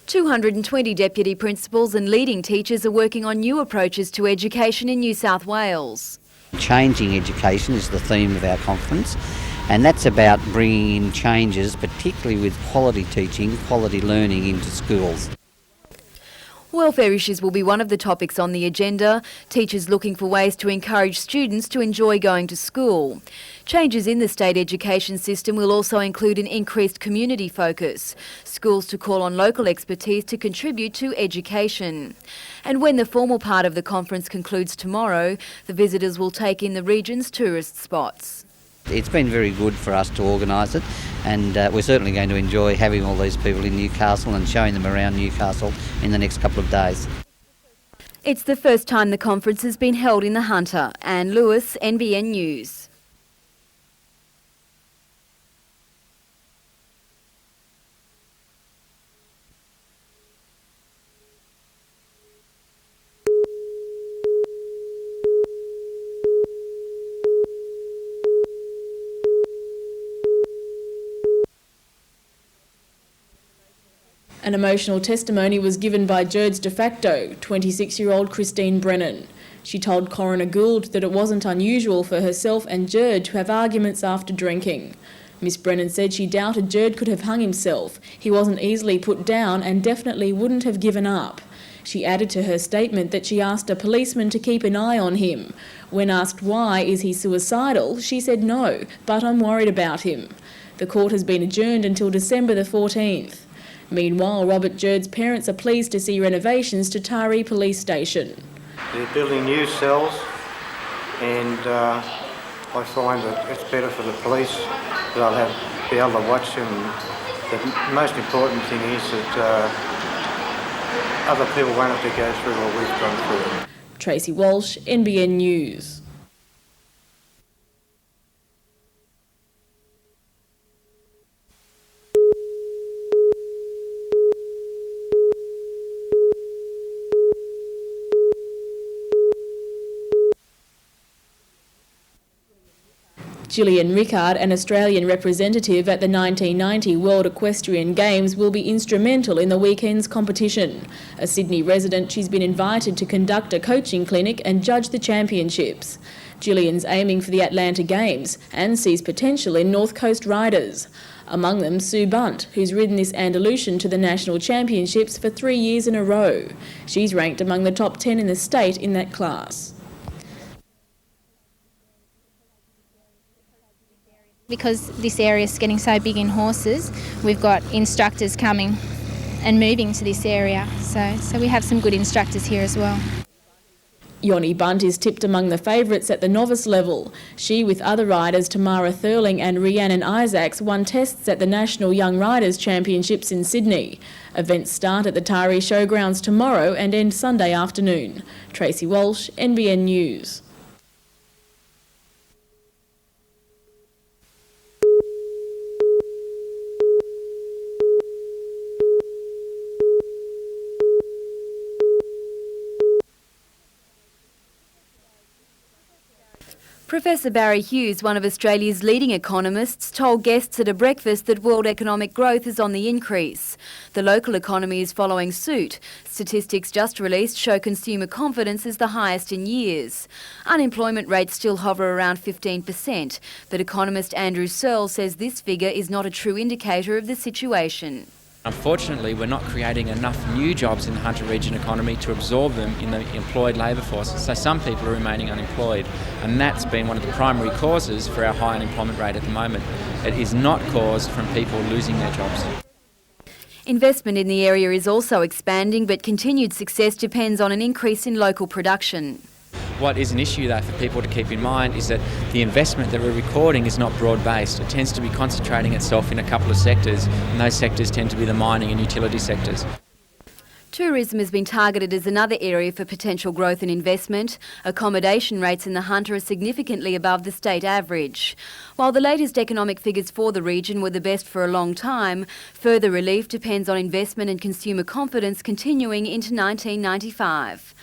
220 deputy principals and leading teachers are working on new approaches to education in New South Wales. Changing education is the theme of our conference, and that's about bringing in changes, particularly with quality teaching, quality learning into schools. Welfare issues will be one of the topics on the agenda, teachers looking for ways to encourage students to enjoy going to school. Changes in the state education system will also include an increased community focus, schools to call on local expertise to contribute to education. And when the formal part of the conference concludes tomorrow, the visitors will take in the region's tourist spots. It's been very good for us to organise it, and we're certainly going to enjoy having all these people in Newcastle and showing them around Newcastle in the next couple of days. It's the first time the conference has been held in the Hunter. Anne Lewis, NBN News. An emotional testimony was given by Jerd's de facto, 26-year-old Christine Brennan. She told Coroner Gould that it wasn't unusual for herself and Jerd to have arguments after drinking. Miss Brennan said she doubted Jerd could have hung himself. He wasn't easily put down and definitely wouldn't have given up. She added to her statement that she asked a policeman to keep an eye on him. When asked why, is he suicidal, she said no, but I'm worried about him. The court has been adjourned until December the 14th. Meanwhile, Robert Jerd's parents are pleased to see renovations to Taree Police Station. They're building new cells, and I find that it's better for the police that they'll be able to watch them. The most important thing is that other people won't have to go through what we've gone through. Tracy Walsh, NBN News. Gillian Rickard, an Australian representative at the 1990 World Equestrian Games, will be instrumental in the weekend's competition. A Sydney resident, she's been invited to conduct a coaching clinic and judge the championships. Gillian's aiming for the Atlanta Games and sees potential in North Coast riders. Among them, Sue Bunt, who's ridden this Andalusian to the national championships for 3 years in a row. She's ranked among the top 10 in the state in that class. Because this area is getting so big in horses, we've got instructors coming and moving to this area. So we have some good instructors here as well. Yoni Bunt is tipped among the favourites at the novice level. She, with other riders Tamara Thurling and Rhiannon Isaacs, won tests at the National Young Riders Championships in Sydney. Events start at the Taree Showgrounds tomorrow and end Sunday afternoon. Tracy Walsh, NBN News. Professor Barry Hughes, one of Australia's leading economists, told guests at a breakfast that world economic growth is on the increase. The local economy is following suit. Statistics just released show consumer confidence is the highest in years. Unemployment rates still hover around 15%, but economist Andrew Searle says this figure is not a true indicator of the situation. Unfortunately, we're not creating enough new jobs in the Hunter region economy to absorb them in the employed labour force. So some people are remaining unemployed, and that's been one of the primary causes for our high unemployment rate at the moment. It is not caused from people losing their jobs. Investment in the area is also expanding, but continued success depends on an increase in local production. What is an issue, though, for people to keep in mind is that the investment that we're recording is not broad-based. It tends to be concentrating itself in a couple of sectors, and those sectors tend to be the mining and utility sectors. Tourism has been targeted as another area for potential growth and investment. Accommodation rates in the Hunter are significantly above the state average. While the latest economic figures for the region were the best for a long time, further relief depends on investment and consumer confidence continuing into 1995.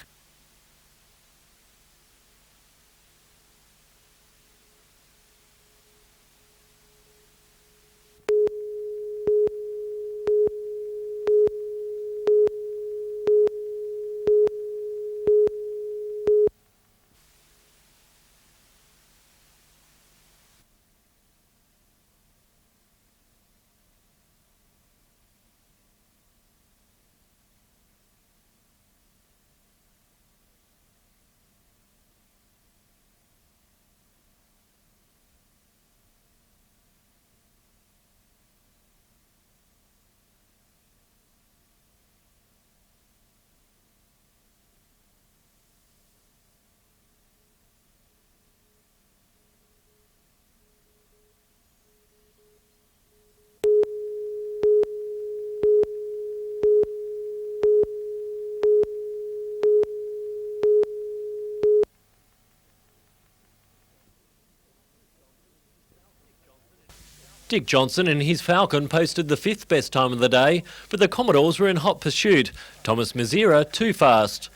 Dick Johnson and his Falcon posted the 5th best time of the day, but the Commodores were in hot pursuit. Thomas Mazira too fast.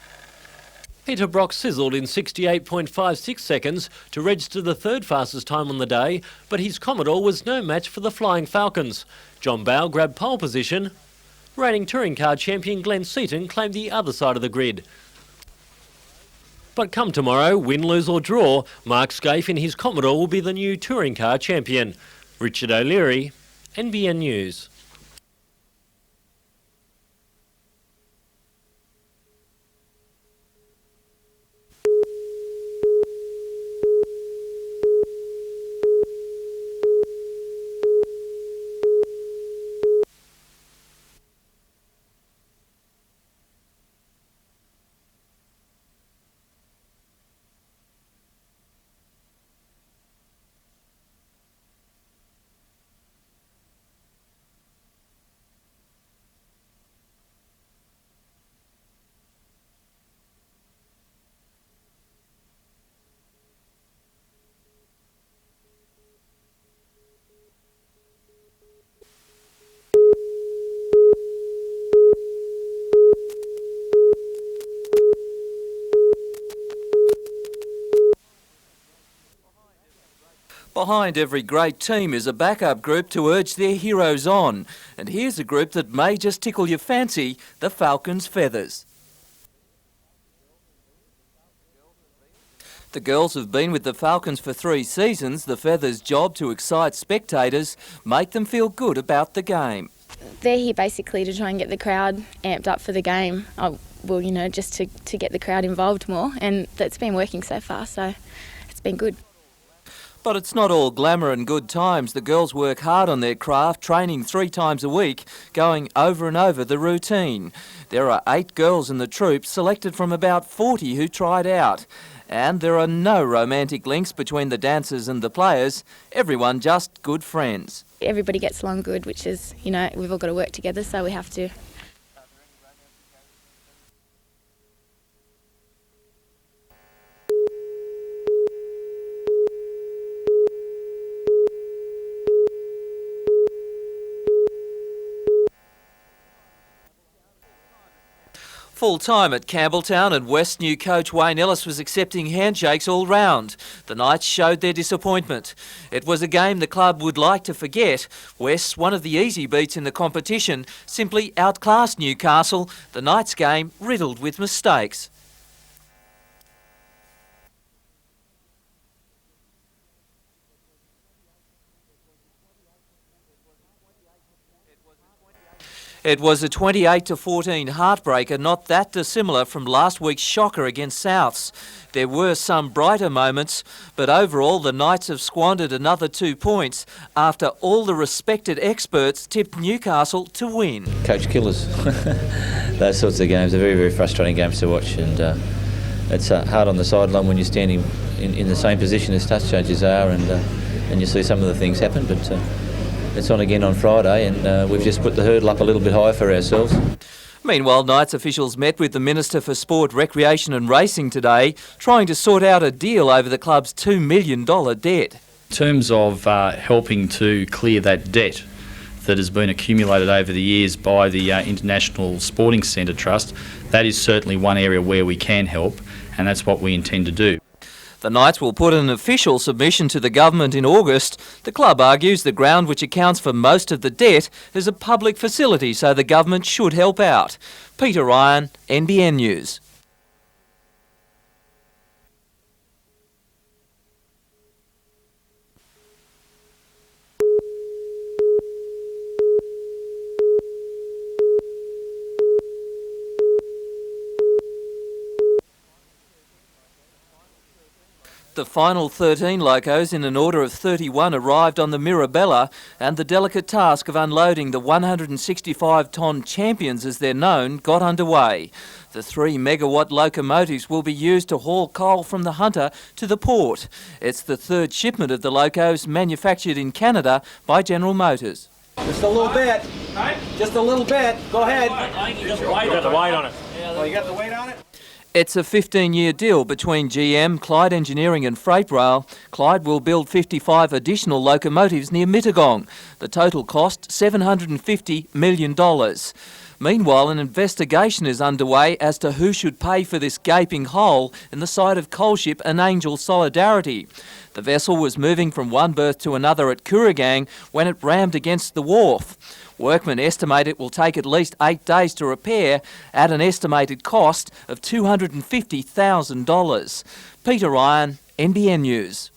Peter Brock sizzled in 68.56 seconds to register the 3rd fastest time on the day, but his Commodore was no match for the Flying Falcons. John Bowe grabbed pole position. Reigning touring car champion Glenn Seaton claimed the other side of the grid. But come tomorrow, win, lose or draw, Mark Scaife in his Commodore will be the new touring car champion. Richard O'Leary, NBN News. Behind every great team is a backup group to urge their heroes on. And here's a group that may just tickle your fancy, the Falcons Feathers. The girls have been with the Falcons for 3 seasons. The Feathers' job to excite spectators, make them feel good about the game. They're here basically to try and get the crowd amped up for the game. Well, you know, just to get the crowd involved more, and that's been working so far, so it's been good. But it's not all glamour and good times. The girls work hard on their craft, training 3 times a week, going over and over the routine. There are 8 girls in the troop, selected from about 40 who tried out. And there are no romantic links between the dancers and the players. Everyone just good friends. Everybody gets along good, which is, you know, we've all got to work together, so we have to. Full-time at Campbelltown, and West new coach Wayne Ellis was accepting handshakes all round. The Knights showed their disappointment. It was a game the club would like to forget. West, one of the easy beats in the competition, simply outclassed Newcastle. The Knights game riddled with mistakes. It was a 28-14 heartbreaker, not that dissimilar from last week's shocker against Souths. There were some brighter moments, but overall the Knights have squandered another 2 points after all the respected experts tipped Newcastle to win. Coach killers. Those sorts of games are very, very frustrating games to watch, and it's hard on the sideline when you're standing in the same position as touch judges are, and you see some of the things happen, but it's on again on Friday, and we've just put the hurdle up a little bit higher for ourselves. Meanwhile, Knights officials met with the Minister for Sport, Recreation and Racing today, trying to sort out a deal over the club's $2 million debt. In terms of helping to clear that debt that has been accumulated over the years by the International Sporting Centre Trust, that is certainly one area where we can help, and that's what we intend to do. The Knights will put an official submission to the government in August. The club argues the ground, which accounts for most of the debt, is a public facility, so the government should help out. Peter Ryan, NBN News. The final 13 locos in an order of 31 arrived on the Mirabella, and the delicate task of unloading the 165-tonne champions, as they're known, got underway. The 3 megawatt locomotives will be used to haul coal from the Hunter to the port. It's the 3rd shipment of the locos manufactured in Canada by General Motors. Just a little bit. Just a little bit. Go ahead. You got the weight on it. Well, you got the weight on it? It's a 15-year deal between GM, Clyde Engineering and Freight Rail. Clyde will build 55 additional locomotives near Mittagong. The total cost $750 million. Meanwhile, an investigation is underway as to who should pay for this gaping hole in the side of coal ship An Angel Solidarity. The vessel was moving from one berth to another at Kooragang when it rammed against the wharf. Workmen estimate it will take at least 8 days to repair at an estimated cost of $250,000. Peter Ryan, NBN News.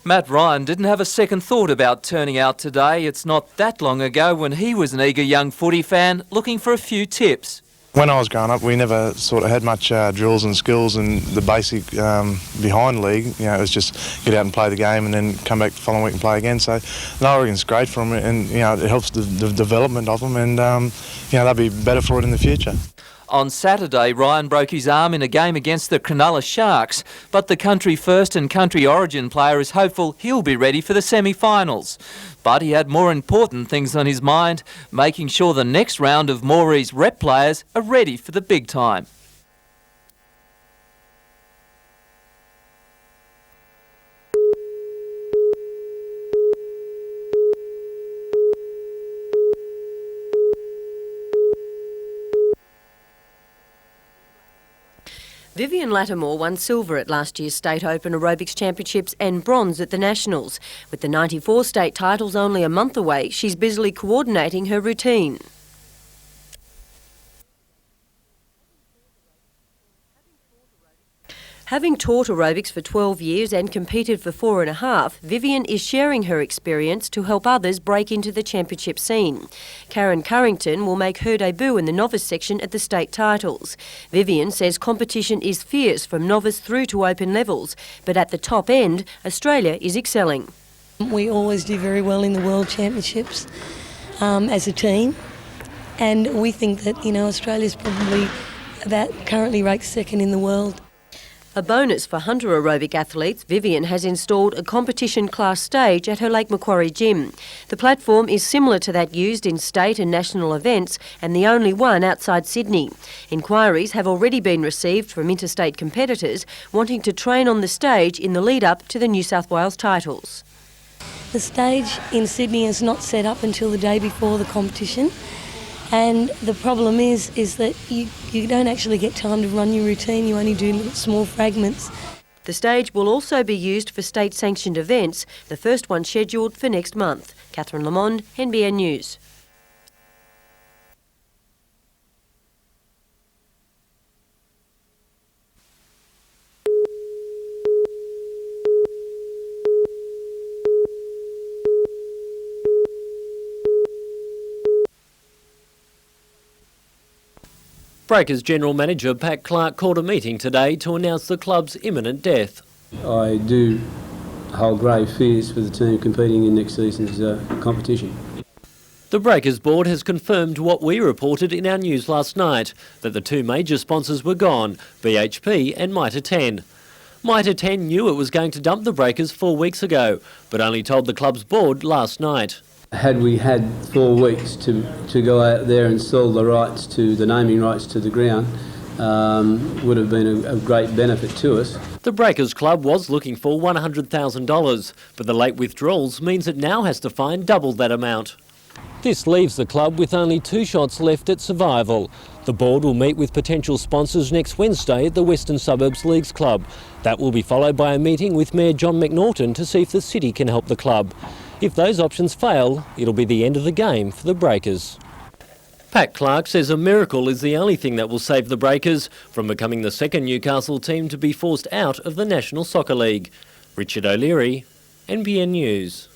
Matt Ryan didn't have a second thought about turning out today. It's not that long ago when he was an eager young footy fan looking for a few tips. When I was growing up, we never sort of had much drills and skills and the basic behind league. You know, it was just get out and play the game and then come back the following week and play again. So, I reckon it's great for them, and you know, it helps the development of them, and you know, they'll be better for it in the future. On Saturday, Ryan broke his arm in a game against the Cronulla Sharks, but the country first and country origin player is hopeful he'll be ready for the semi-finals. But he had more important things on his mind, making sure the next round of Morie's rep players are ready for the big time. Vivian Lattimore won silver at last year's State Open Aerobics Championships and bronze at the Nationals. With the 94 state titles only a month away, she's busily coordinating her routine. Having taught aerobics for 12 years and competed for 4.5, Vivian is sharing her experience to help others break into the championship scene. Karen Currington will make her debut in the novice section at the state titles. Vivian says competition is fierce from novice through to open levels, but at the top end, Australia is excelling. We always do very well in the World Championships as a team, and we think that, you know, Australia's probably currently ranked second in the world. A bonus for hunter aerobic athletes, Vivian has installed a competition class stage at her Lake Macquarie gym. The platform is similar to that used in state and national events and the only one outside Sydney. Inquiries have already been received from interstate competitors wanting to train on the stage in the lead up to the New South Wales titles. The stage in Sydney is not set up until the day before the competition. And the problem is that you don't actually get time to run your routine, you only do small fragments. The stage will also be used for state-sanctioned events, the first one scheduled for next month. Catherine Lamond, NBN News. Breakers General Manager Pat Clark called a meeting today to announce the club's imminent death. I do hold grave fears for the team competing in next season's competition. The Breakers Board has confirmed what we reported in our news last night, that the two major sponsors were gone, BHP and Mitre 10. Mitre 10 knew it was going to dump the Breakers 4 weeks ago, but only told the club's board last night. Had we had 4 weeks to go out there and sell the rights to the naming rights to the ground, would have been a great benefit to us. The Breakers Club was looking for $100,000, but the late withdrawals means it now has to find double that amount. This leaves the club with only 2 shots left at survival. The board will meet with potential sponsors next Wednesday at the Western Suburbs Leagues Club. That will be followed by a meeting with Mayor John McNaughton to see if the city can help the club. If those options fail, it'll be the end of the game for the Breakers. Pat Clark says a miracle is the only thing that will save the Breakers from becoming the second Newcastle team to be forced out of the National Soccer League. Richard O'Leary, NBN News.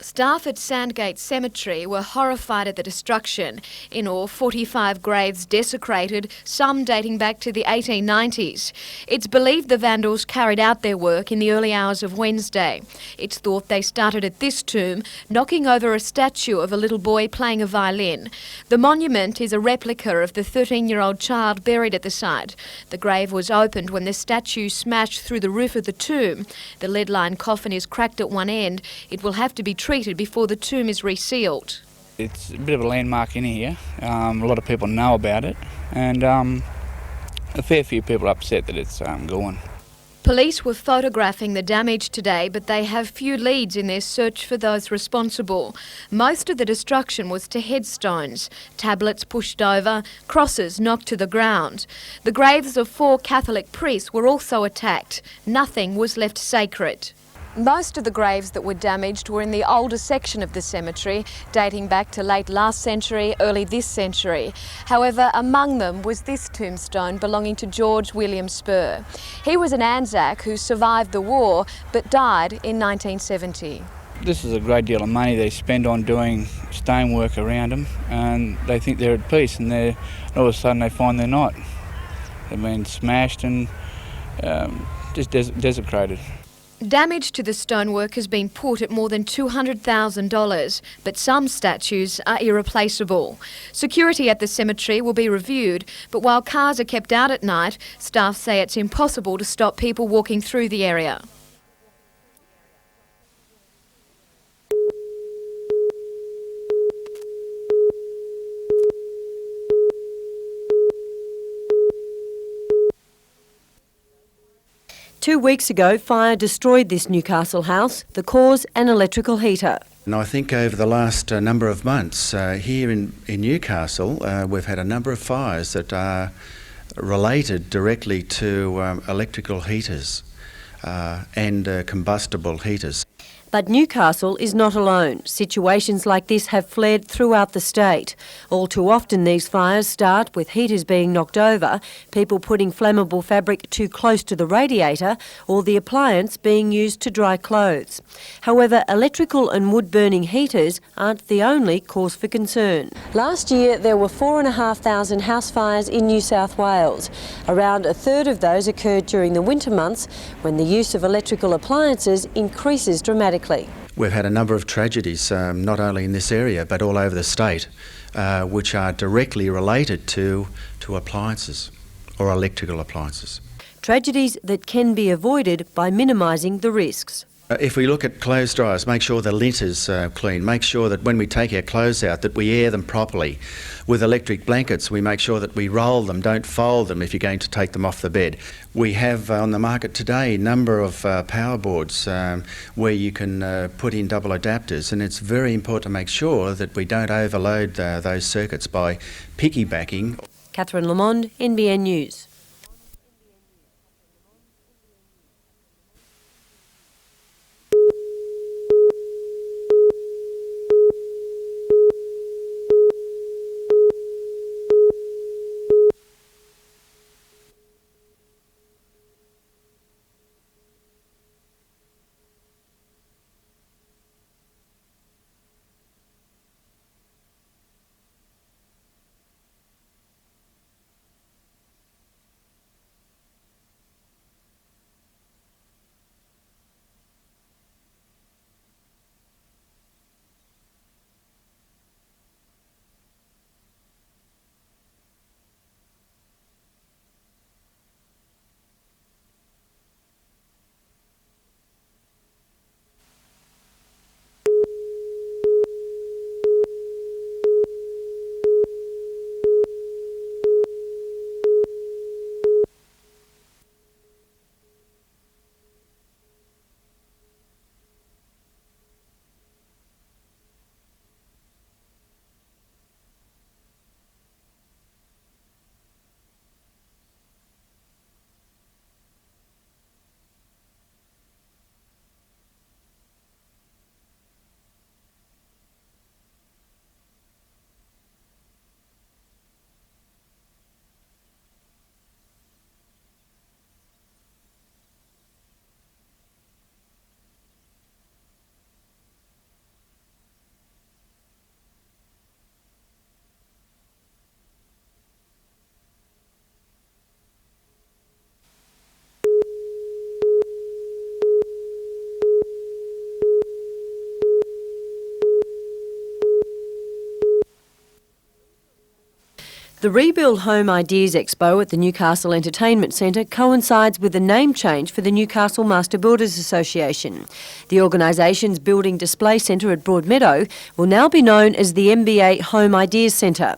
Staff at Sandgate Cemetery were horrified at the destruction. In all, 45 graves desecrated, some dating back to the 1890s. It's believed the vandals carried out their work in the early hours of Wednesday. It's thought they started at this tomb, knocking over a statue of a little boy playing a violin. The monument is a replica of the 13-year-old child buried at the site. The grave was opened when the statue smashed through the roof of the tomb. The lead-lined coffin is cracked at one end. It will have to be treated before the tomb is resealed. It's a bit of a landmark in here. A lot of people know about it, and a fair few people are upset that it's gone. Police were photographing the damage today, but they have few leads in their search for those responsible. Most of the destruction was to headstones, tablets pushed over, crosses knocked to the ground. The graves of 4 Catholic priests were also attacked. Nothing was left sacred. Most of the graves that were damaged were in the older section of the cemetery, dating back to late last century, early this century. However, among them was this tombstone belonging to George William Spur. He was an Anzac who survived the war but died in 1970. This is a great deal of money they spend on doing stonework around them, and they think they're at peace, and all of a sudden they find they're not. They've been smashed and just desecrated. Damage to the stonework has been put at more than $200,000, but some statues are irreplaceable. Security at the cemetery will be reviewed, but while cars are kept out at night, staff say it's impossible to stop people walking through the area. Two weeks ago, fire destroyed this Newcastle house, the cause an electrical heater. And I think over the last number of months here in Newcastle, we've had a number of fires that are related directly to electrical heaters and combustible heaters. But Newcastle is not alone. Situations like this have flared throughout the state. All too often these fires start with heaters being knocked over, people putting flammable fabric too close to the radiator, or the appliance being used to dry clothes. However, electrical and wood-burning heaters aren't the only cause for concern. Last year there were 4,500 house fires in New South Wales. Around a third of those occurred during the winter months when the use of electrical appliances increases dramatically. We've had a number of tragedies, not only in this area but all over the state, which are directly related to appliances or electrical appliances. Tragedies that can be avoided by minimising the risks. If we look at clothes dryers, make sure the lint is clean. Make sure that when we take our clothes out that we air them properly. With electric blankets, we make sure that we roll them, don't fold them if you're going to take them off the bed. We have on the market today a number of power boards where you can put in double adapters, and it's very important to make sure that we don't overload those circuits by piggybacking. Catherine Lamond, NBN News. The Rebuild Home Ideas Expo at the Newcastle Entertainment Centre coincides with the name change for the Newcastle Master Builders Association. The organisation's building display centre at Broadmeadow will now be known as the MBA Home Ideas Centre.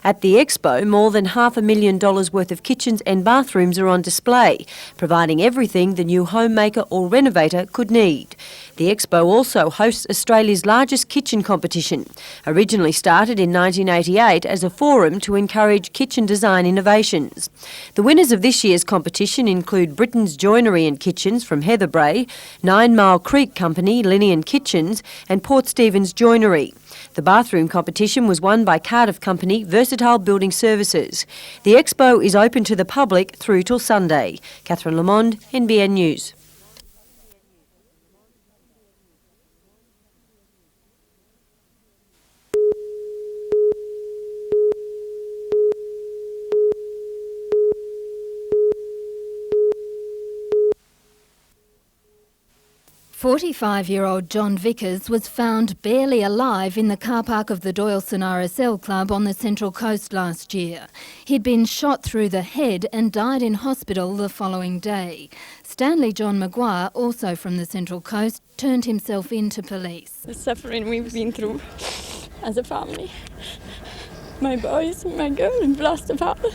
At the expo, more than $500,000 worth of kitchens and bathrooms are on display, providing everything the new homemaker or renovator could need. The expo also hosts Australia's largest kitchen competition, originally started in 1988 as a forum to encourage kitchen design innovations. The winners of this year's competition include Britain's Joinery and Kitchens from Heatherbrae, 9 Mile Creek Company, Linian Kitchens and Port Stephens Joinery. The bathroom competition was won by Cardiff company Versatile Building Services. The expo is open to the public through till Sunday. Catherine Lamond, NBN News. "45-year-old John Vickers was found barely alive in the car park of the Doyleson RSL Club on the Central Coast last year. He'd been shot through the head and died in hospital the following day. Stanley John Maguire, also from the Central Coast, turned himself in to police. The suffering we've been through as a family. My boys, my girl and lost a father.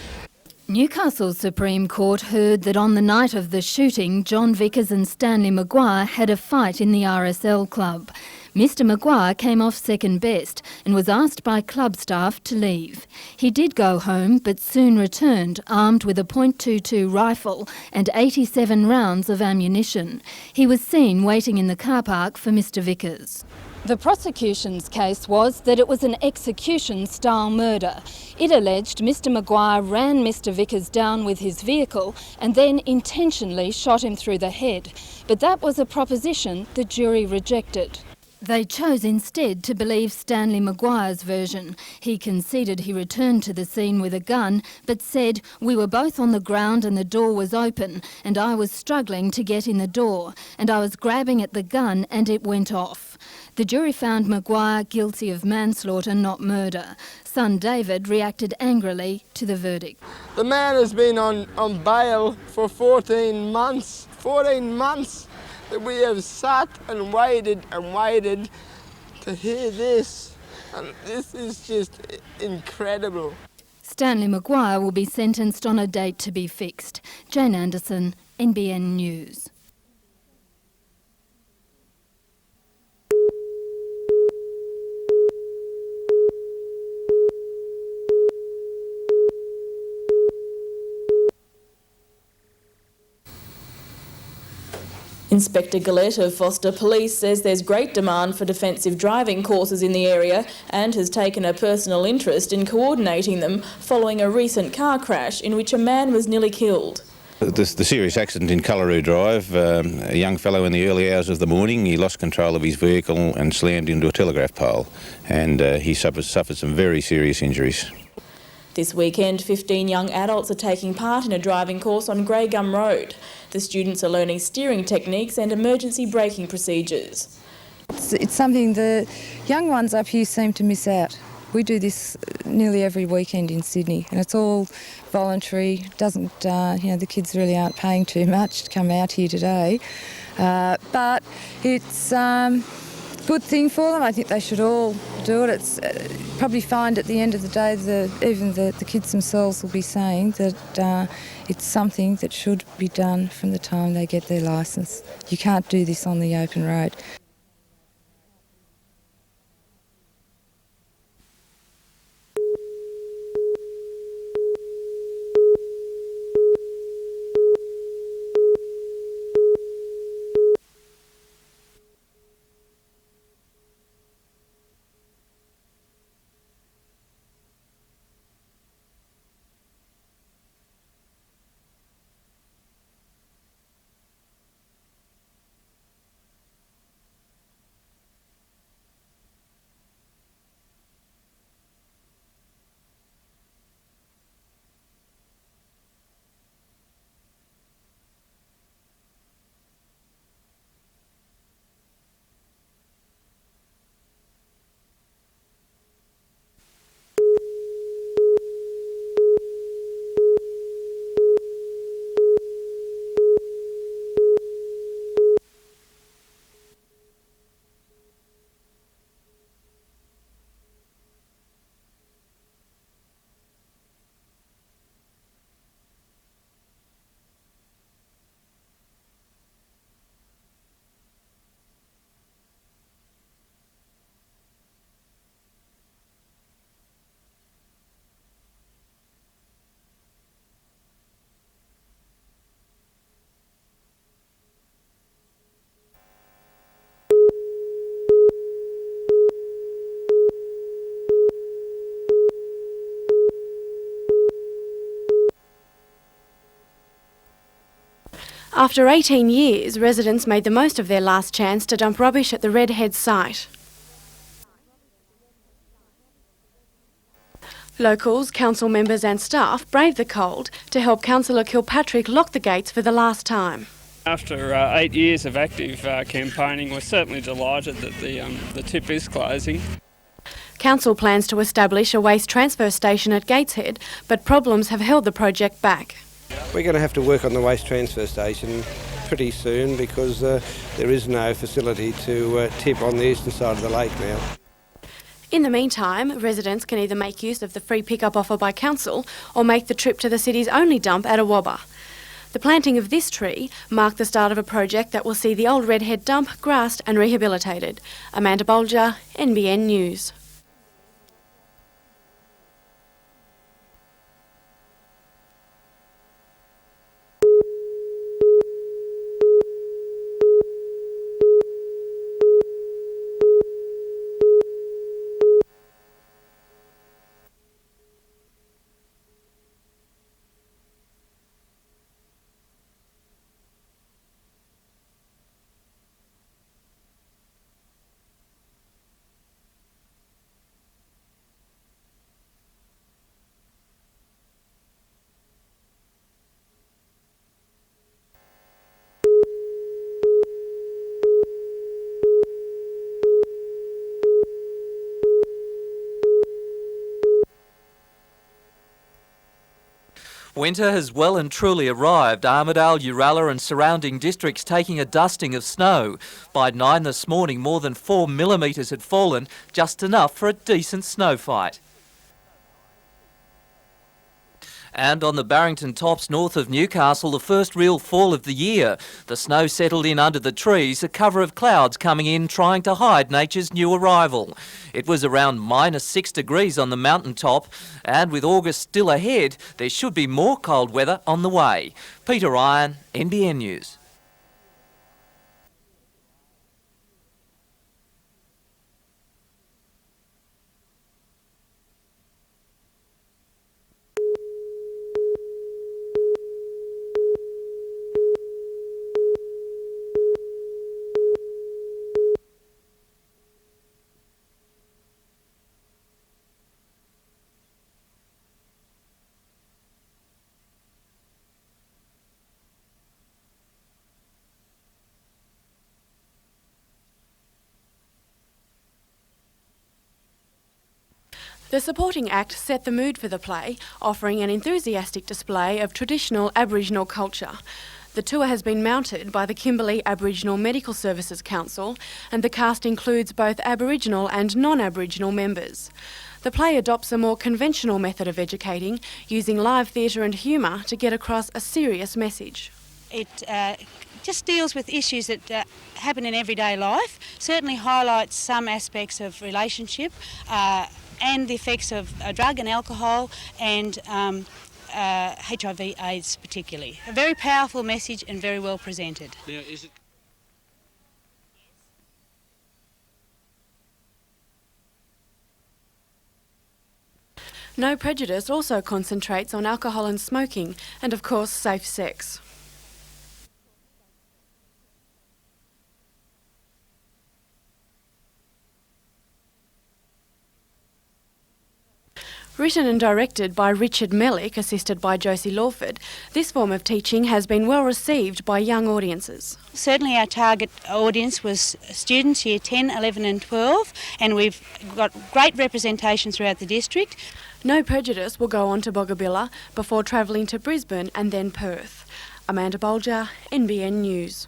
Newcastle's Supreme Court heard that on the night of the shooting, John Vickers and Stanley Maguire had a fight in the RSL club. Mr Maguire came off second best and was asked by club staff to leave. He did go home but soon returned armed with a .22 rifle and 87 rounds of ammunition. He was seen waiting in the car park for Mr Vickers. The prosecution's case was that it was an execution-style murder. It alleged Mr Maguire ran Mr Vickers down with his vehicle and then intentionally shot him through the head. But that was a proposition the jury rejected. They chose instead to believe Stanley Maguire's version. He conceded he returned to the scene with a gun, but said, "We were both on the ground and the door was open, and I was struggling to get in the door, and I was grabbing at the gun and it went off." The jury found Maguire guilty of manslaughter, not murder. Son David reacted angrily to the verdict. The man has been on bail for 14 months. 14 months that we have sat and waited to hear this. And this is just incredible. Stanley Maguire will be sentenced on a date to be fixed. Jane Anderson, NBN News. Inspector Gillette of Foster Police says there's great demand for defensive driving courses in the area and has taken a personal interest in coordinating them following a recent car crash in which a man was nearly killed. The serious accident in Culleroo Drive, a young fellow in the early hours of the morning, he lost control of his vehicle and slammed into a telegraph pole, and he suffered some very serious injuries. This weekend, 15 young adults are taking part in a driving course on Grey Gum Road. The students are learning steering techniques and emergency braking procedures. It's something the young ones up here seem to miss out. We do this nearly every weekend in Sydney, and it's all voluntary. Doesn't, the kids really aren't paying too much to come out here today, but it's good thing for them. I think they should all do it. It's probably find at the end of the day even the kids themselves will be saying that it's something that should be done from the time they get their licence. You can't do this on the open road. After 18 years, residents made the most of their last chance to dump rubbish at the Redhead site. Locals, council members and staff braved the cold to help Councillor Kilpatrick lock the gates for the last time. After 8 years of active campaigning, we're certainly delighted that the tip is closing. Council plans to establish a waste transfer station at Gateshead, but problems have held the project back. We're going to have to work on the waste transfer station pretty soon because there is no facility to tip on the eastern side of the lake now. In the meantime, residents can either make use of the free pickup offer by council or make the trip to the city's only dump at Awabba. The planting of this tree marked the start of a project that will see the old Redhead dump grassed and rehabilitated. Amanda Bolger, NBN News. Winter has well and truly arrived. Armidale, Uralla and surrounding districts taking a dusting of snow. By 9 this morning, more than 4 millimetres had fallen, just enough for a decent snow fight. And on the Barrington Tops north of Newcastle, the first real fall of the year. The snow settled in under the trees, a cover of clouds coming in trying to hide nature's new arrival. It was around -6 degrees on the mountaintop, and with August still ahead, there should be more cold weather on the way. Peter Ryan, NBN News. The supporting act set the mood for the play, offering an enthusiastic display of traditional Aboriginal culture. The tour has been mounted by the Kimberley Aboriginal Medical Services Council, and the cast includes both Aboriginal and non-Aboriginal members. The play adopts a more conventional method of educating, using live theatre and humour to get across a serious message. It just deals with issues that happen in everyday life, certainly highlights some aspects of relationship and the effects of drug and alcohol and HIV/AIDS particularly. A very powerful message and very well presented. Now, is it... No Prejudice also concentrates on alcohol and smoking, and of course safe sex. Written and directed by Richard Mellick, assisted by Josie Lawford, this form of teaching has been well received by young audiences. Certainly our target audience was students year 10, 11 and 12, and we've got great representation throughout the district. No Prejudice will go on to Bogabilla before travelling to Brisbane and then Perth. Amanda Bolger, NBN News.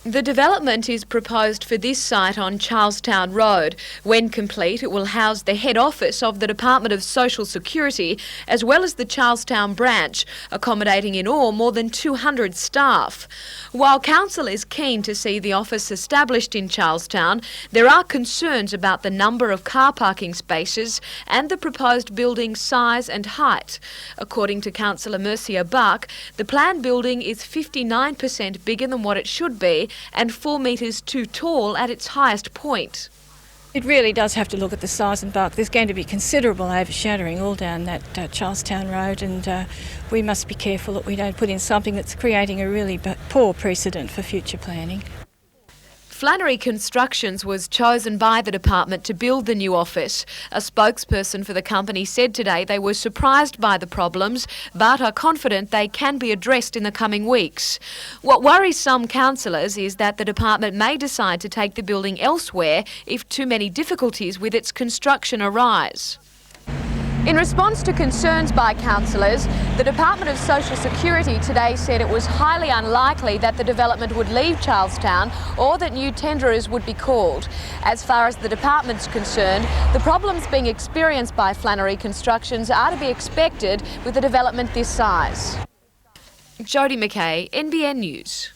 The development is proposed for this site on Charlestown Road. When complete, it will house the head office of the Department of Social Security as well as the Charlestown branch, accommodating in all more than 200 staff. While Council is keen to see the office established in Charlestown, there are concerns about the number of car parking spaces and the proposed building's size and height. According to Councillor Mercia Buck, the planned building is 59% bigger than what it should be and 4 metres too tall at its highest point. It really does have to look at the size and bulk. There's going to be considerable overshadowing all down that Charlestown Road, and we must be careful that we don't put in something that's creating a really poor precedent for future planning. Flannery Constructions was chosen by the department to build the new office. A spokesperson for the company said today they were surprised by the problems but are confident they can be addressed in the coming weeks. What worries some councillors is that the department may decide to take the building elsewhere if too many difficulties with its construction arise. In response to concerns by councillors, the Department of Social Security today said it was highly unlikely that the development would leave Charlestown or that new tenderers would be called. As far as the department's concerned, the problems being experienced by Flannery Constructions are to be expected with a development this size. Jodie McKay, NBN News.